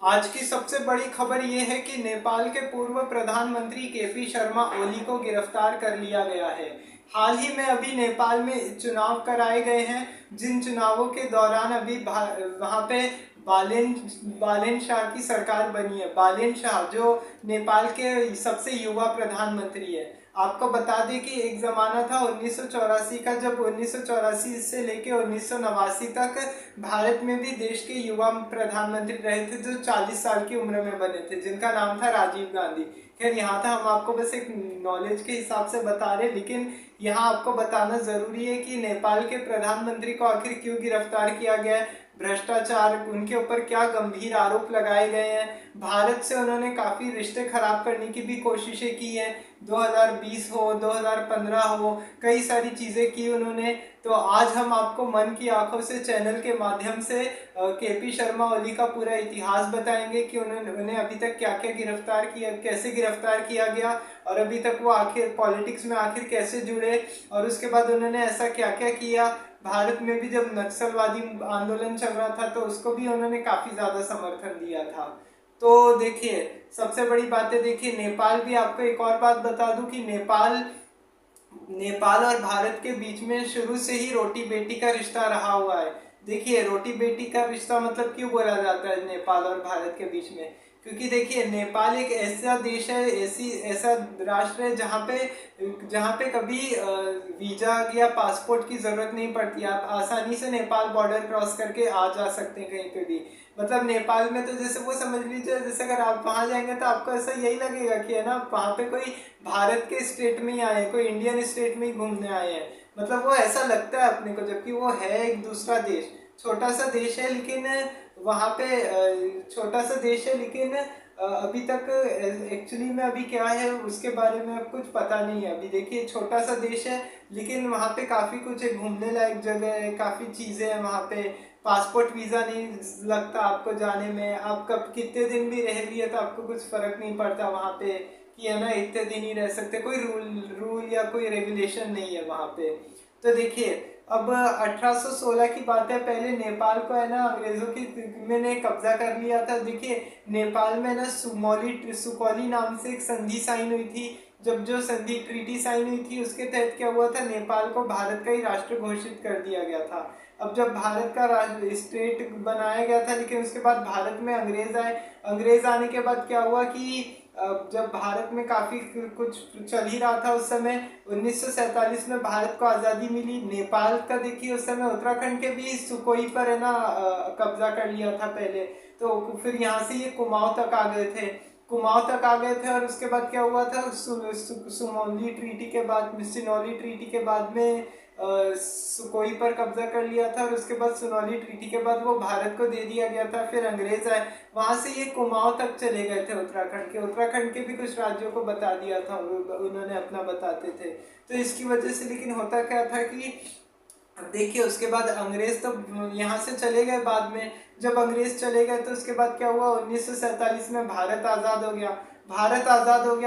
आज की सबसे बड़ी खबर ये है कि नेपाल के पूर्व प्रधानमंत्री केपी शर्मा ओली को गिरफ्तार कर लिया गया है। हाल ही में अभी नेपाल में चुनाव कराए गए हैं, जिन चुनावों के दौरान अभी वहाँ पे बालेन बालेन शाह की सरकार बनी है। बालेन शाह जो नेपाल के सबसे युवा प्रधानमंत्री है। आपको बता दें कि एक ज़माना था 1984 का, जब 1984 से लेके 1989 तक भारत में भी देश के युवा प्रधानमंत्री रहे थे जो 40 साल की उम्र में बने थे, जिनका नाम था राजीव गांधी। खैर यहाँ था, हम आपको बस एक नॉलेज के हिसाब से बता रहे, लेकिन यहाँ आपको बताना ज़रूरी है कि नेपाल के प्रधानमंत्री को आखिर क्यों गिरफ्तार किया गया है, भ्रष्टाचार, उनके ऊपर क्या गंभीर आरोप लगाए गए हैं। भारत से उन्होंने काफ़ी रिश्ते खराब करने की भी कोशिशें की हैं, 2020 हो, 2015 हो, कई सारी चीज़ें की उन्होंने। तो आज हम आपको मन की आंखों से चैनल के माध्यम से केपी शर्मा ओली का पूरा इतिहास बताएंगे कि उन्हें अभी तक क्या क्या गिरफ्तार किया, कैसे गिरफ्तार किया गया, और अभी तक वो आखिर पॉलिटिक्स में आखिर कैसे जुड़े, और उसके बाद उन्होंने ऐसा क्या क्या किया। भारत में भी जब नक्सलवादी आंदोलन चल रहा था तो उसको भी उन्होंने काफ़ी ज़्यादा समर्थन दिया था। तो देखिए, सबसे बड़ी बात है, देखिए नेपाल भी, आपको एक और बात बता दूं कि नेपाल और भारत के बीच में शुरू से ही रोटी बेटी का रिश्ता रहा हुआ है। देखिए, रोटी बेटी का रिश्ता मतलब क्यों बोला जाता है नेपाल और भारत के बीच में, क्योंकि देखिए नेपाल एक ऐसा देश है, ऐसा राष्ट्र है जहाँ पे कभी वीजा या पासपोर्ट की जरूरत नहीं पड़ती। आप आसानी से नेपाल बॉर्डर क्रॉस करके आ जा सकते हैं कहीं पे भी। मतलब नेपाल में तो जैसे वो समझ लीजिए, जैसे अगर आप वहाँ जाएंगे तो आपको ऐसा यही लगेगा कि है ना, वहाँ पे कोई भारत के स्टेट में ही आए हैं, कोई इंडियन स्टेट में ही घूमने आए हैं। मतलब वो ऐसा लगता है अपने को, जबकि वो है एक दूसरा देश, छोटा सा देश है, लेकिन वहाँ पे छोटा सा देश है, लेकिन अभी तक एक्चुअली में अभी क्या है उसके बारे में अब कुछ पता नहीं है। अभी देखिए, छोटा सा देश है, लेकिन वहाँ पे काफ़ी कुछ है, घूमने लायक जगह है, काफ़ी चीज़ें हैं वहाँ पे। पासपोर्ट वीज़ा नहीं लगता आपको जाने में, आप कब कितने दिन भी रह लिए तो आपको कुछ फ़र्क नहीं पड़ता वहाँ पे कि है ना इतने दिन ही रह सकते, कोई रूल या कोई रेगुलेशन नहीं है वहाँ पे। तो देखिए, अब 1816 की बात है, पहले नेपाल को है ना अंग्रेजों की ने कब्जा कर लिया था। देखिए, नेपाल में ना सुकौली नाम से एक संधि साइन हुई थी। जब जो संधि ट्रीटी साइन हुई थी, उसके तहत क्या हुआ था, नेपाल को भारत का ही राष्ट्र घोषित कर दिया गया था। अब जब भारत का स्टेट बनाया गया था, लेकिन उसके बाद भारत में अंग्रेज आए। अंग्रेज आने के बाद क्या हुआ कि जब भारत में काफ़ी कुछ चल ही रहा था उस समय, 1947 में भारत को आज़ादी मिली। नेपाल का देखिए उस समय उत्तराखंड के भी सुकोई पर है ना कब्जा कर लिया था पहले। तो फिर यहाँ से ये कुमाऊं तक आ गए थे, और उसके बाद क्या हुआ था, सुमौली ट्रीटी के बाद, सिनौली ट्रीटी के बाद में सुकोई पर कब्जा कर लिया था, और उसके बाद सुनौली ट्रीटी के बाद वो भारत को दे दिया गया था। फिर अंग्रेज आए, वहां से ये कुमाऊं तक चले गए थे, उत्तराखंड के भी कुछ राज्यों को बता दिया था उन्होंने, अपना बताते थे। तो इसकी वजह से, लेकिन होता क्या था कि देखिए उसके बाद अंग्रेज तो यहाँ से चले गए बाद में। जब अंग्रेज चले गए तो उसके बाद क्या हुआ, 1947 में भारत आज़ाद हो गया।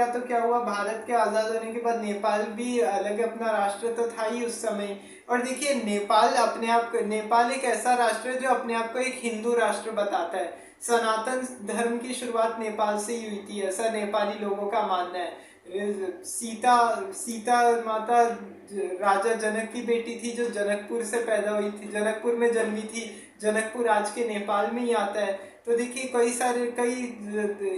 तो क्या हुआ, भारत के आज़ाद होने के बाद नेपाल भी अलग अपना राष्ट्र तो था ही उस समय। और देखिए, नेपाल एक ऐसा राष्ट्र है जो अपने आप को एक हिंदू राष्ट्र बताता है। सनातन धर्म की शुरुआत नेपाल से ही हुई थी, ऐसा नेपाली लोगों का मानना है। सीता माता राजा जनक की बेटी थी, जो जनकपुर से पैदा हुई थी, जनकपुर में जन्मी थी। जनकपुर आज के नेपाल में ही आता है। तो देखिए, कई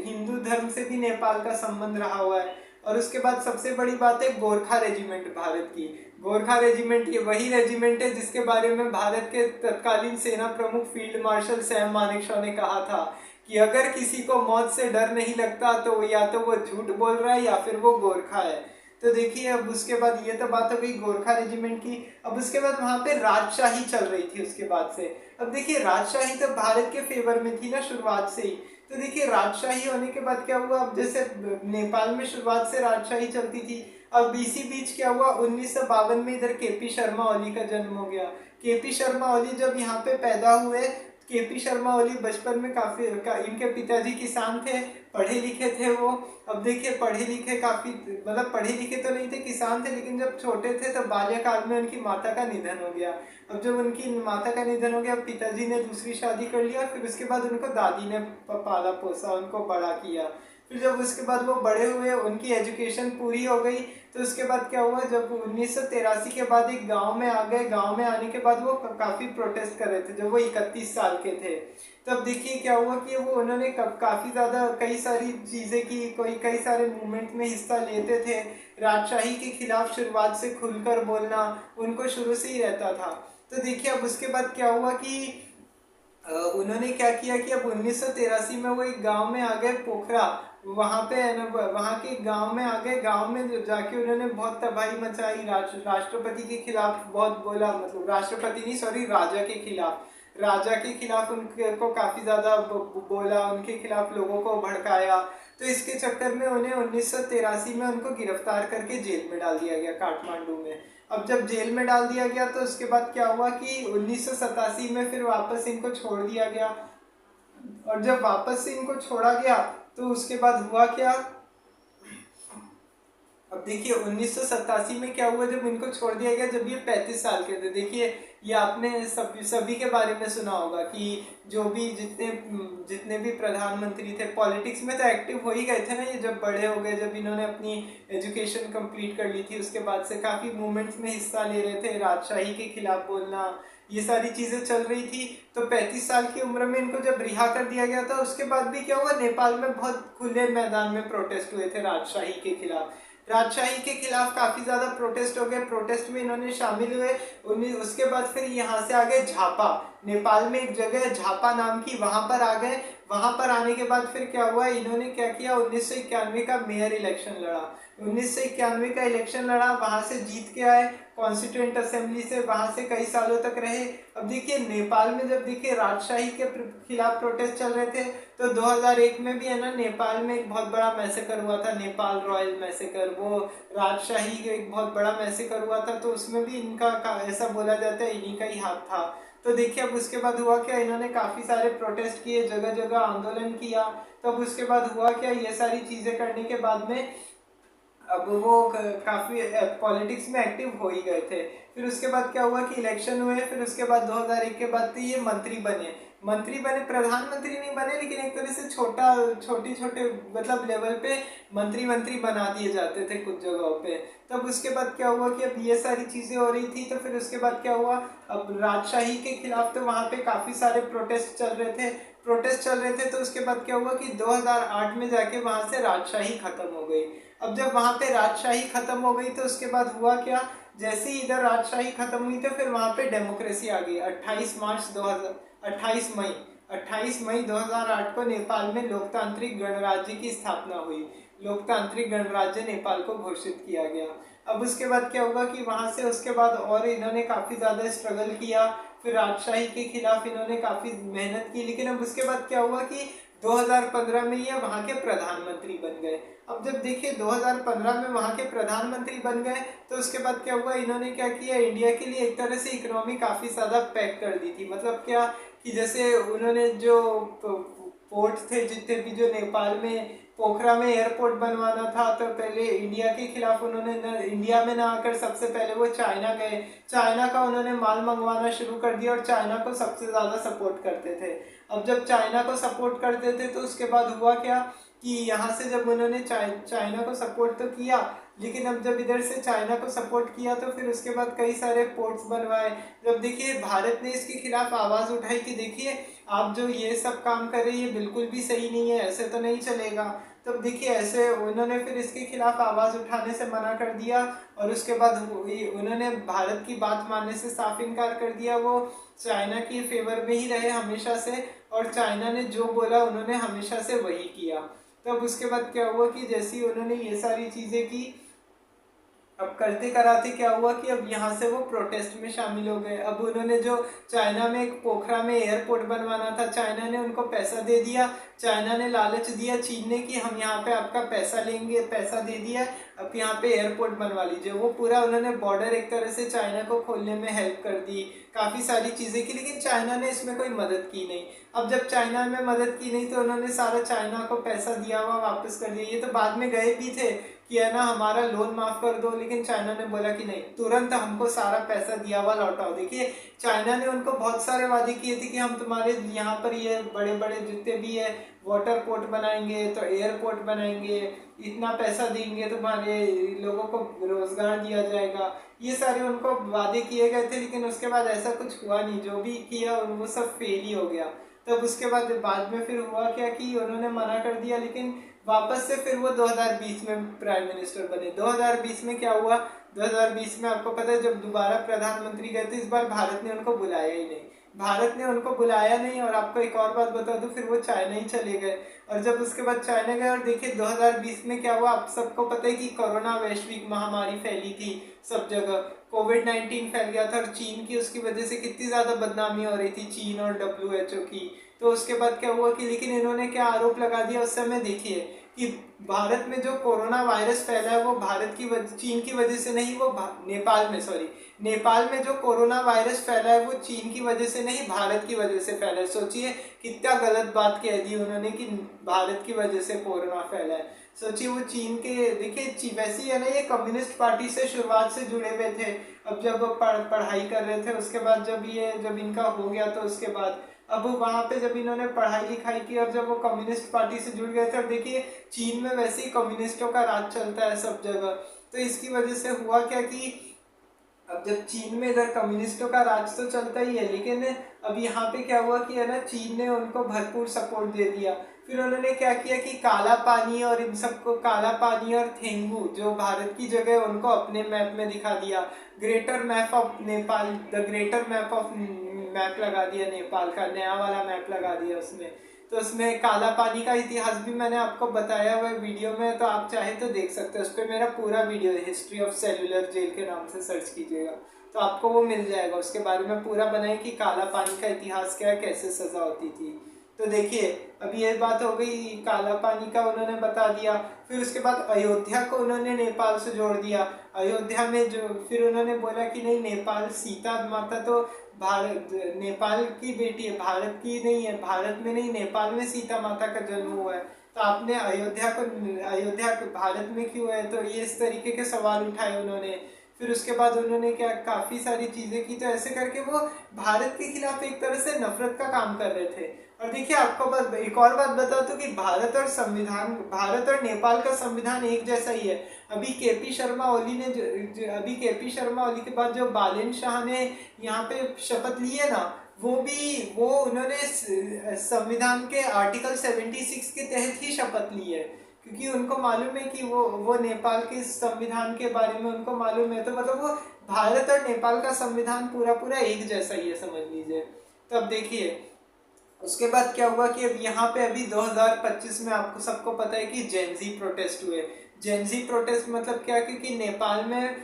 हिंदू धर्म से भी नेपाल का संबंध रहा हुआ है। और उसके बाद सबसे बड़ी बात है गोरखा रेजिमेंट भारत की। गोरखा रेजिमेंट ये वही रेजिमेंट है जिसके बारे में भारत के तत्कालीन सेना प्रमुख फील्ड मार्शल सैम मानेकशॉ ने कहा था कि अगर किसी को मौत से डर नहीं लगता तो या तो वो झूठ बोल रहा है या फिर वो गोरखा है। तो देखिए, अब उसके बाद ये तो बात हो गई गोरखा रेजिमेंट की। अब उसके बाद वहाँ पे राजशाही चल रही थी उसके बाद से। अब देखिए, राजशाही तो भारत के फेवर में थी ना शुरुआत से ही। तो देखिए, राजशाही होने के बाद क्या हुआ, अब जैसे नेपाल में शुरुआत से राजशाही चलती थी, अब इसी बीच क्या हुआ, 1952 में इधर केपी शर्मा ओली का जन्म हो गया। केपी शर्मा ओली जब यहाँ पे पैदा हुए, केपी शर्मा ओली बचपन में इनके पिताजी किसान थे, पढ़े लिखे थे वो। अब देखिए पढ़े लिखे काफी, मतलब पढ़े लिखे तो नहीं थे, किसान थे, लेकिन जब छोटे थे तो बाल्यकाल में उनकी माता का निधन हो गया। अब जब उनकी माता का निधन हो गया, पिताजी ने दूसरी शादी कर लिया, फिर उसके बाद उनको दादी ने पाला पोसा, उनको बड़ा किया। फिर जब उसके बाद वो बड़े हुए, उनकी एजुकेशन पूरी हो गई, तो उसके बाद क्या हुआ, जब 1983 के बाद एक गांव में आ गए। गांव में आने के बाद वो काफ़ी प्रोटेस्ट कर रहे थे जब वो 31 साल के थे। तब देखिए क्या हुआ कि वो उन्होंने काफ़ी ज़्यादा कई सारी चीज़ें की, कई सारे मूवमेंट में हिस्सा लेते थे। राजशाही के खिलाफ शुरुआत से खुलकर बोलना उनको शुरू से ही रहता था। तो देखिए अब उसके बाद क्या हुआ कि उन्होंने क्या किया कि अब 1983 में वो एक गांव में आ गए, पोखरा, वहां पे है ना, वहां के गांव में आ गए। गांव में जाके उन्होंने बहुत तबाही मचाई, राष्ट्रपति के खिलाफ बहुत बोला, मतलब राष्ट्रपति नहीं, सॉरी, राजा के खिलाफ उनको काफी ज्यादा बोला, उनके खिलाफ लोगों को भड़काया। तो इसके चक्कर में उन्हें 1983 में उनको गिरफ्तार करके जेल में डाल दिया गया, काठमांडू में। अब जब जेल में डाल दिया गया तो उसके बाद क्या हुआ कि 1987 में फिर वापस इनको छोड़ दिया गया। और जब वापस से इनको छोड़ा गया तो उसके बाद हुआ क्या, अब देखिए 1987 में क्या हुआ जब इनको छोड़ दिया गया, जब ये 35 साल के थे। देखिए ये आपने सभी के बारे में सुना होगा कि जो भी जितने भी प्रधानमंत्री थे, पॉलिटिक्स में तो एक्टिव हो ही गए थे ना ये, जब बड़े हो गए, जब इन्होंने अपनी एजुकेशन कंप्लीट कर ली थी, उसके बाद से काफ़ी मूवमेंट्स में हिस्सा ले रहे थे, राजशाही के खिलाफ बोलना, ये सारी चीज़ें चल रही थी। तो 35 साल की उम्र में इनको जब रिहा कर दिया गया था, उसके बाद भी क्या हुआ, नेपाल में बहुत खुले मैदान में प्रोटेस्ट हुए थे राजशाही के खिलाफ। राजशाही के खिलाफ काफी ज्यादा प्रोटेस्ट हो गए, प्रोटेस्ट में इन्होंने शामिल हुए। उसके बाद फिर यहाँ से आ गए झापा, नेपाल में एक जगह है झापा नाम की, वहां पर आ गए। वहां पर आने के बाद फिर क्या हुआ, इन्होंने क्या किया, 1991 का मेयर इलेक्शन लड़ा। 1991 का इलेक्शन लड़ा, वहां से जीत के आए कॉन्स्टिट्यूएंट असेंबली से, वहां से कई सालों तक रहे। अब देखिए नेपाल में जब देखिए राजशाही के खिलाफ प्रोटेस्ट चल रहे थे, तो 2001 में भी है ना, नेपाल में एक बहुत बड़ा मैसेकर हुआ था, नेपाल रॉयल मैसेकर, वो राजशाही का एक बहुत बड़ा मैसेकर हुआ था। तो उसमें भी इनका ऐसा बोला जाता है इन्हीं का ही हाथ था। तो देखिए अब उसके बाद हुआ क्या, इन्होंने काफी सारे प्रोटेस्ट किए, जगह जगह आंदोलन किया। तब उसके बाद हुआ क्या, ये सारी चीजें करने के बाद में अब वो काफी पॉलिटिक्स में एक्टिव हो ही गए थे। फिर उसके बाद क्या हुआ कि इलेक्शन हुए, फिर उसके बाद 2001 के बाद तो ये मंत्री बने, प्रधानमंत्री नहीं बने, लेकिन एक तरह से छोटे मतलब लेवल पे मंत्री बना दिए जाते थे कुछ जगहों पे। तब उसके बाद क्या हुआ कि अब ये सारी चीजें हो रही थी, तो फिर उसके बाद क्या हुआ, अब राजशाही के खिलाफ तो वहां पे काफी सारे प्रोटेस्ट चल रहे थे। तो उसके बाद क्या हुआ कि 2008 में जाके वहां से राजशाही खत्म हो गई। अब जब वहां पे राजशाही खत्म हो गई तो उसके बाद हुआ क्या, जैसे ही इधर राजशाही खत्म हुई तो फिर वहां पे डेमोक्रेसी आ गई। 28 मई 2008 को नेपाल में लोकतांत्रिक गणराज्य की स्थापना हुई। लोकतांत्रिक गणराज्य नेपाल को घोषित किया गया। अब उसके बाद क्या होगा कि वहां से उसके बाद और इन्होंने काफी ज्यादा स्ट्रगल किया, फिर राजशाही के खिलाफ इन्होंने काफी मेहनत की। लेकिन अब उसके बाद क्या हुआ कि 2015 में ये वहां के प्रधानमंत्री बन गए। अब जब देखिए 2015 में वहां के प्रधानमंत्री बन गए, तो उसके बाद क्या हुआ, इन्होंने क्या किया, इंडिया के लिए एक तरह से इकोनॉमी काफी ज्यादा पैक कर दी थी। मतलब क्या कि जैसे उन्होंने जो पोर्ट थे जितने भी, जो नेपाल में पोखरा में एयरपोर्ट बनवाना था, तो पहले इंडिया के खिलाफ उन्होंने इंडिया में ना आकर सबसे पहले वो चाइना गए, चाइना का उन्होंने माल मंगवाना शुरू कर दिया और चाइना को सबसे ज्यादा सपोर्ट करते थे। अब जब चाइना को सपोर्ट करते थे तो उसके बाद हुआ क्या कि यहाँ से जब उन्होंने चाइना को सपोर्ट तो किया, लेकिन अब जब इधर से चाइना को सपोर्ट किया तो फिर उसके बाद कई सारे पोर्ट्स बनवाए। जब देखिए भारत ने इसके खिलाफ आवाज उठाई कि देखिए आप जो ये सब काम कर रहे हैं ये बिल्कुल भी सही नहीं है, ऐसे तो नहीं चलेगा। तब देखिए ऐसे उन्होंने फिर इसके खिलाफ आवाज उठाने से मना कर दिया और उसके बाद उन्होंने भारत की बात मानने से साफ इनकार कर दिया। वो चाइना के फेवर में ही रहे हमेशा से, और चाइना ने जो बोला उन्होंने हमेशा से वही किया। तब उसके बाद क्या हुआ कि जैसे ही उन्होंने ये सारी चीजें की, अब करते कराते क्या हुआ कि अब यहाँ से वो प्रोटेस्ट में शामिल हो गए। अब उन्होंने जो चाइना में एक पोखरा में एयरपोर्ट बनवाना था, चाइना ने उनको पैसा दे दिया। चाइना ने लालच दिया चीन ने कि हम यहाँ पे आपका पैसा लेंगे, पैसा दे दिया, अब यहाँ पे एयरपोर्ट बनवा लीजिए। वो पूरा उन्होंने बॉर्डर एक तरह से चाइना को खोलने में हेल्प कर दी, काफ़ी सारी चीज़ें की, लेकिन चाइना ने इसमें कोई मदद की नहीं। अब जब चाइना में मदद की नहीं तो उन्होंने सारा चाइना को पैसा दिया हुआ वापस कर दिया। ये तो बाद में गए भी थे कि है ना हमारा लोन माफ कर दो, लेकिन चाइना ने बोला कि नहीं, तुरंत हमको सारा पैसा दिया हुआ लौटाओ। देखिए चाइना ने उनको बहुत सारे वादे किए थे कि हम तुम्हारे यहाँ पर ये बड़े बड़े जितने भी है वाटर पोर्ट बनाएंगे, तो एयरपोर्ट बनाएंगे, इतना पैसा देंगे, तुम्हारे लोगों को रोजगार दिया जाएगा, ये सारे उनको वादे किए गए थे। लेकिन उसके बाद ऐसा कुछ हुआ नहीं, जो भी किया वो सब फेल ही हो गया। तब उसके बाद में फिर हुआ क्या कि उन्होंने मना कर दिया, लेकिन वापस से फिर वो 2020 में प्राइम मिनिस्टर बने। 2020 में क्या हुआ, 2020 में आपको पता है जब दोबारा प्रधानमंत्री गए थे, इस बार भारत ने उनको बुलाया ही नहीं। भारत ने उनको बुलाया नहीं, और आपको एक और बात बता दूं, फिर वो चाइना ही चले गए। और जब उसके बाद चाइना गए, और देखिए 2020 में क्या हुआ, आप सबको पता है कि कोरोना वैश्विक महामारी फैली थी सब जगह, कोविड-19 फैल गया था, और चीन की उसकी वजह से कितनी ज्यादा बदनामी हो रही थी, चीन और WHO की। तो उसके बाद क्या हुआ कि लेकिन इन्होंने क्या आरोप लगा दिया उस समय, देखिए कि भारत में जो कोरोना वायरस फैला है वो भारत की चीन की वजह से नहीं, वो नेपाल में, सॉरी, नेपाल में जो कोरोना वायरस फैला है वो चीन की वजह से नहीं, भारत की वजह से फैला है। सोचिए कितना गलत बात कह दी उन्होंने कि भारत की वजह से कोरोना फैला है। सोचिए वो चीन के, देखिए वैसे ही है ना, ये कम्युनिस्ट पार्टी से शुरुआत से जुड़े हुए थे। अब जब पढ़ाई कर रहे थे, उसके बाद जब इनका हो गया, तो उसके बाद अब वहाँ पे जब इन्होंने पढ़ाई लिखाई की और जब वो कम्युनिस्ट पार्टी से जुड़ गए थे, और देखिए चीन में वैसे ही कम्युनिस्टों का राज चलता है सब जगह, तो इसकी वजह से हुआ क्या कि अब जब चीन में इधर कम्युनिस्टों का राज तो चलता ही है, लेकिन अब यहाँ पे क्या हुआ कि है ना, चीन ने उनको भरपूर सपोर्ट दे दिया। फिर उन्होंने क्या किया कि काला पानी और इन सबको, काला पानी और थेंगू जो भारत की जगह, उनको अपने मैप में दिखा दिया। Greater map of Nepal, the greater map of map लगा दिया नेपाल का, नया वाला मैप लगा दिया उसमें। तो उसमें काला पानी का इतिहास भी मैंने आपको बताया हुआ है वीडियो में, तो आप चाहे तो देख सकते हो, उस पर मेरा पूरा वीडियो है, हिस्ट्री ऑफ सेलुलर जेल के नाम से सर्च कीजिएगा तो आपको वो मिल जाएगा। उसके बारे में पूरा बनाए कि काला पानी का इतिहास क्या है, कैसे सजा होती थी। तो देखिए अब ये बात हो गई काला पानी का, उन्होंने बता दिया। फिर उसके बाद अयोध्या को उन्होंने नेपाल से जोड़ दिया। अयोध्या में जो फिर उन्होंने बोला कि नहीं, नेपाल सीता माता तो भारत, नेपाल की बेटी है, भारत की नहीं है, भारत में नहीं, नेपाल में सीता माता का जन्म हुआ है, तो आपने अयोध्या भारत में क्यों है, तो ये इस तरीके के सवाल उठाए उन्होंने। फिर उसके बाद उन्होंने क्या काफ़ी सारी चीज़ें की, तो ऐसे करके वो भारत के खिलाफ एक तरह से नफरत का काम कर रहे थे। और देखिए आपको एक और बात बता दूं कि भारत और नेपाल का संविधान एक जैसा ही है। अभी केपी शर्मा ओली ने अभी केपी शर्मा ओली के बाद जो बालेन शाह ने यहाँ पे शपथ ली है ना, वो उन्होंने संविधान के आर्टिकल 76 के तहत ही शपथ ली है, क्योंकि उनको मालूम है कि वो नेपाल के संविधान के बारे में उनको मालूम है। तो मतलब वो भारत और नेपाल का संविधान पूरा पूरा एक जैसा ही है, समझ लीजिए। तो अब देखिए उसके बाद क्या हुआ कि अब यहाँ पे अभी 2025 में आपको सबको पता है कि जेनजी प्रोटेस्ट हुए। जेनजी प्रोटेस्ट मतलब क्या, क्योंकि नेपाल में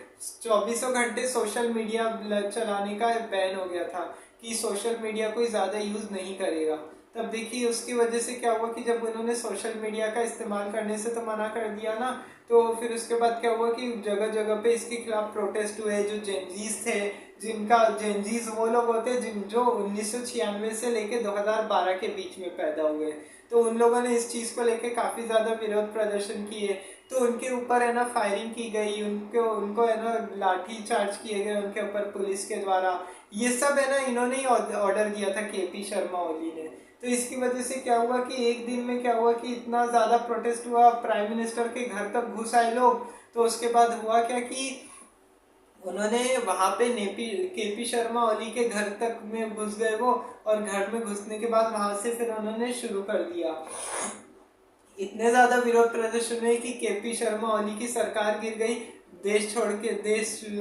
24 घंटे सोशल मीडिया चलाने का बैन हो गया था कि सोशल मीडिया कोई ज़्यादा यूज़ नहीं करेगा। तब देखिए उसकी वजह से क्या हुआ कि जब उन्होंने सोशल मीडिया का इस्तेमाल करने से तो मना कर दिया ना, तो फिर उसके बाद क्या हुआ कि जगह जगह पे इसके खिलाफ प्रोटेस्ट हुए। जो जेनजीज थे, जेनजीज वो लोग होते हैं जो 1996 से लेके 2012 के बीच में पैदा हुए, तो उन लोगों ने इस चीज़ को लेके काफ़ी ज़्यादा विरोध प्रदर्शन किए। तो उनके ऊपर है ना फायरिंग की गई, उनको है ना लाठी चार्ज किए गए उनके ऊपर पुलिस के द्वारा। ये सब है ना इन्होंने ही ऑर्डर दिया था, केपी शर्मा ओली ने। तो इसकी वजह से क्या हुआ कि एक दिन में क्या हुआ कि इतना ज़्यादा प्रोटेस्ट हुआ, प्राइम मिनिस्टर के घर तक घुस आए लोग। तो उसके बाद हुआ क्या कि उन्होंने वहाँ पे केपी शर्मा ओली के घर तक में घुस गए वो, और घर में घुसने के बाद वहाँ से फिर उन्होंने शुरू कर दिया। इतने ज़्यादा विरोध प्रदर्शन हुए कि केपी शर्मा ओली की सरकार गिर गई, देश छोड़ के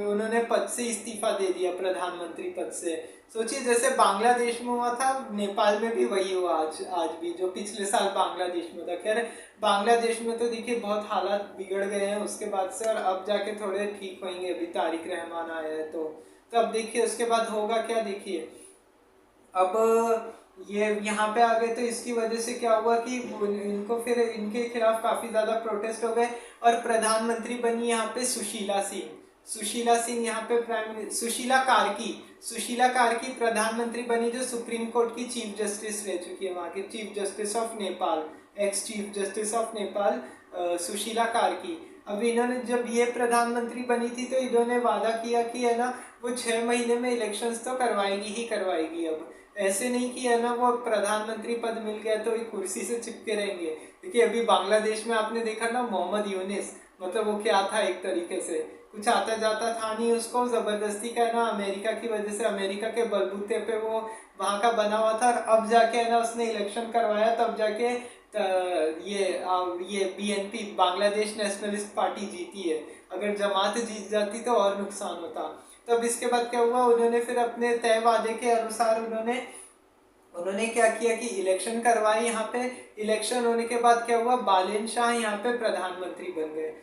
उन्होंने पद से इस्तीफा दे दिया, प्रधानमंत्री पद से। सोचिए जैसे बांग्लादेश में हुआ था, नेपाल में भी वही हुआ आज भी, जो पिछले साल बांग्लादेश में था। खैर बांग्लादेश में तो देखिए बहुत हालात बिगड़ गए हैं उसके बाद से, और अब जाके थोड़े ठीक होंगे, अभी तारिक रहमान आया है तो अब देखिए उसके बाद होगा क्या। देखिए अब ये यहाँ पे आ गए तो इसकी वजह से क्या हुआ कि इनको फिर इनके खिलाफ काफी ज्यादा प्रोटेस्ट हो गए, और प्रधानमंत्री बनी यहाँ पे सुशीला सिंह। सुशीला सिंह यहाँ पे सुशीला कार्की प्रधानमंत्री बनी, जो सुप्रीम कोर्ट की चीफ जस्टिस रह चुकी है, वहाँ की chief justice of Nepal, ex chief justice of Nepal Sushila Karki. अब इन्होंने जब ये प्रधानमंत्री बनी थी तो इन्होंने वादा किया कि है ना वो 6 महीने में इलेक्शंस तो करवाएगी ही करवाएगी। अब ऐसे नहीं कि है ना वो प्रधानमंत्री पद मिल गया तो एक कुर्सी से चिपके रहेंगे। देखिए अभी बांग्लादेश में आपने देखा ना मोहम्मद यूनिस, मतलब वो क्या था, एक तरीके से कुछ आता जाता था नहीं, उसको जबरदस्ती का है ना अमेरिका की वजह से, अमेरिका के बलबूते पे वो वहाँ का बना हुआ था, और अब जाके है ना उसने इलेक्शन करवाया, तब जाके ये बीएनपी बांग्लादेश नेशनलिस्ट पार्टी जीती है। अगर जमात जीत जाती तो और नुकसान होता। तब इसके बाद क्या हुआ, उन्होंने फिर अपने तय वादे के अनुसार उन्होंने क्या किया कि इलेक्शन करवाए यहाँ पे। इलेक्शन होने के बाद क्या हुआ, बालेन शाह यहाँ पे प्रधानमंत्री बन गए।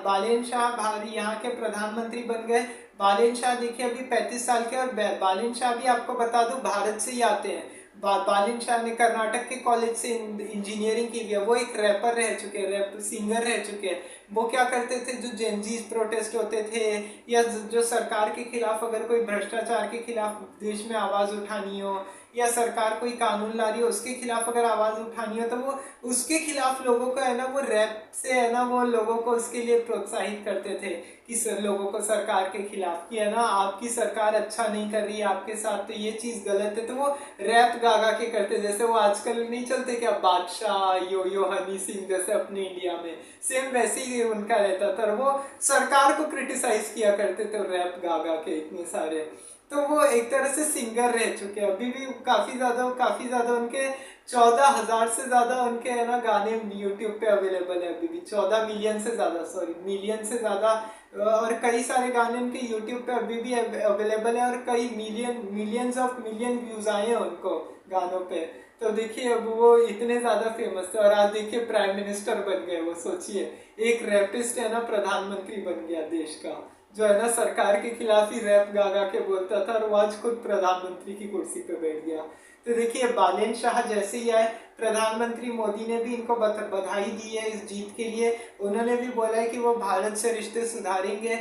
बालेन शाह यहाँ के प्रधानमंत्री बन गए। बालेन शाह देखिए अभी 35 साल के, और बालेन शाह भी आपको बता दूं भारत से ही आते हैं। बालेन शाह ने कर्नाटक के कॉलेज से इंजीनियरिंग की है। वो एक रैपर रह चुके हैं, रैप सिंगर रह चुके हैं। वो क्या करते थे, जो जेनजीज प्रोटेस्ट होते थे या जो सरकार के खिलाफ, अगर कोई भ्रष्टाचार के खिलाफ देश में आवाज उठानी हो, या सरकार कोई कानून ला रही हो उसके खिलाफ अगर आवाज उठानी हो, तो वो उसके खिलाफ लोगों को है ना वो रैप से है ना वो लोगों को उसके लिए प्रोत्साहित करते थे कि लोगों को सरकार के खिलाफ, कि है ना आपकी सरकार अच्छा नहीं कर रही है आपके साथ, तो ये चीज गलत है, तो वो रैप गा गा के करते। जैसे वो आजकल नहीं चलते क्या, बादशाह यो हनी सिंह जैसे अपने इंडिया में, सेम वैसे ही उनका रहता था। वो सरकार को क्रिटिसाइज किया करते थे रैप गा गा के इतने सारे। तो वो एक तरह से सिंगर रह चुके हैं। अभी भी काफी ज्यादा उनके 14,000 से ज्यादा उनके है ना गाने यूट्यूब पे अवेलेबल है। अभी भी 14 मिलियन से ज्यादा, मिलियन से ज्यादा, और कई सारे गाने उनके यूट्यूब पे अभी भी अवेलेबल है, और कई मिलियन व्यूज आए हैं उनको गानों पे। तो देखिए अब वो इतने ज्यादा फेमस थे, और आज देखिए प्राइम मिनिस्टर बन गए। वो सोचिए एक रैपिस्ट है ना प्रधानमंत्री बन गया देश का, जो है ना सरकार के खिलाफ ही रैप गा गा के बोलता था, और वो आज खुद प्रधानमंत्री की कुर्सी पे बैठ गया। तो देखिए बालेन शाह जैसे ही आए, प्रधानमंत्री मोदी ने भी इनको बधाई दी है इस जीत के लिए। उन्होंने भी बोला है कि वो भारत से रिश्ते सुधारेंगे,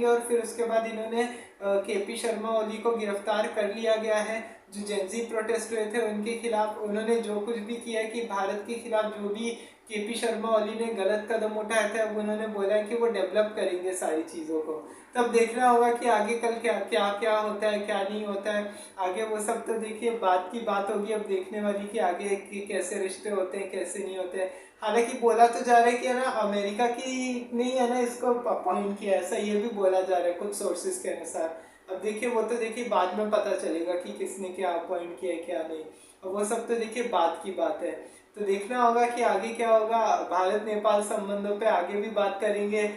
और फिर उसके बाद इन्होंने केपी शर्मा ओली को गिरफ्तार कर लिया गया है। जो जेनजी प्रोटेस्ट हुए थे उनके खिलाफ उन्होंने जो कुछ भी किया कि भारत के खिलाफ जो भी केपी शर्मा ओली ने गलत कदम उठाए थे, अब उन्होंने बोला है कि वो डेवलप करेंगे सारी चीज़ों को। तब देखना होगा कि आगे कल क्या क्या क्या होता है, क्या नहीं होता है आगे। वो सब तो देखिए बात की बात होगी अब देखने वाली, कि आगे कि कैसे रिश्ते होते हैं कैसे नहीं होते हैं। हालांकि बोला तो जा रहा है कि है ना अमेरिका की नहीं है ना इसको अपॉइंट किया, ऐसा ये भी बोला जा रहा है कुछ सोर्सेज के अनुसार। अब देखिए वो तो देखिए बाद में पता चलेगा कि किसने क्या अपॉइंट किया है क्या नहीं, और वो सब तो देखिए बात की बात है। तो देखना होगा कि आगे क्या होगा। भारत नेपाल संबंधों पे आगे भी बात करेंगे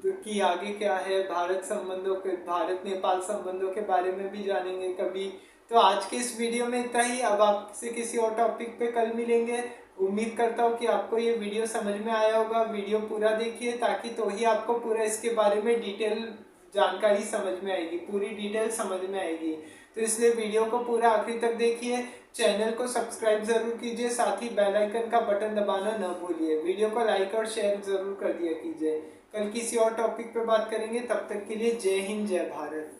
कि आगे क्या है, भारत नेपाल संबंधों के बारे में भी जानेंगे कभी। तो आज के इस वीडियो में इतना ही। अब आपसे किसी और टॉपिक पे कल मिलेंगे। उम्मीद करता हूँ कि आपको ये वीडियो समझ में आया होगा। वीडियो पूरा देखिए, ताकि तो ही आपको पूरा इसके बारे में डिटेल जानकारी समझ में आएगी, पूरी डिटेल समझ में आएगी। तो इसलिए वीडियो को पूरा आखिरी तक देखिए। चैनल को सब्सक्राइब जरूर कीजिए, साथ ही बेल आइकन का बटन दबाना न भूलिए। वीडियो को लाइक और शेयर जरूर कर दिया कीजिए। कल किसी और टॉपिक पे बात करेंगे, तब तक के लिए जय हिंद जय भारत।